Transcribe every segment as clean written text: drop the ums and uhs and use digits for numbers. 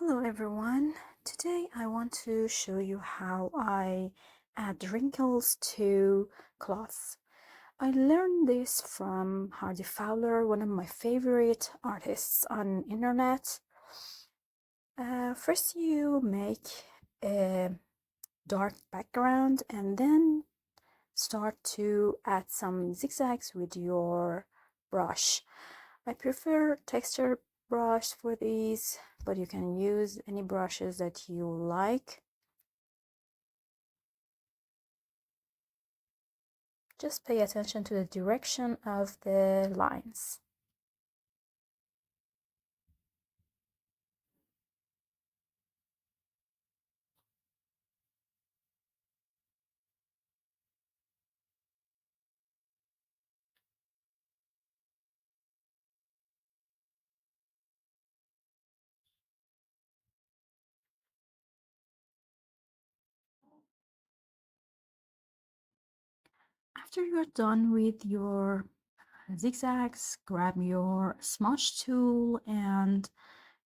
Hello everyone, today I want to show you how I add wrinkles to cloths. I learned this from ArtofEllie, one of my favorite artists on internet. First you make a dark background and then start to add some zigzags with your brush. I prefer texture brush for these, but you can use any brushes that you like. Just pay attention to the direction of the lines. After you're done with your zigzags, grab your smudge tool and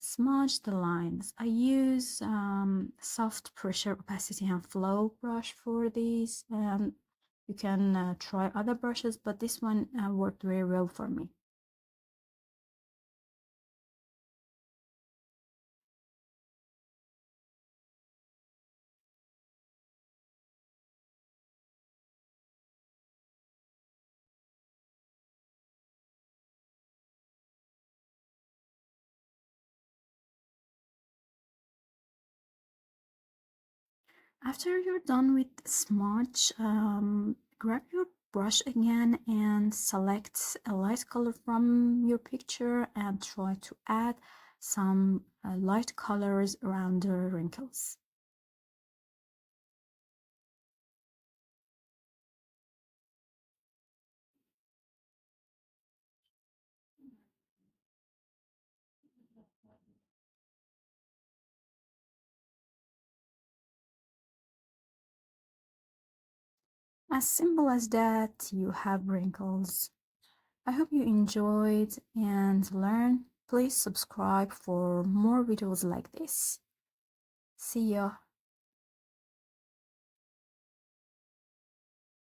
smudge the lines. I use soft pressure opacity and flow brush for these, and you can try other brushes, but this one worked very well for me. After you're done with smudge, grab your brush again and select a light color from your picture and try to add some light colors around the wrinkles. As simple as that, you have wrinkles. I hope you enjoyed and learned. Please subscribe for more videos like this. See ya.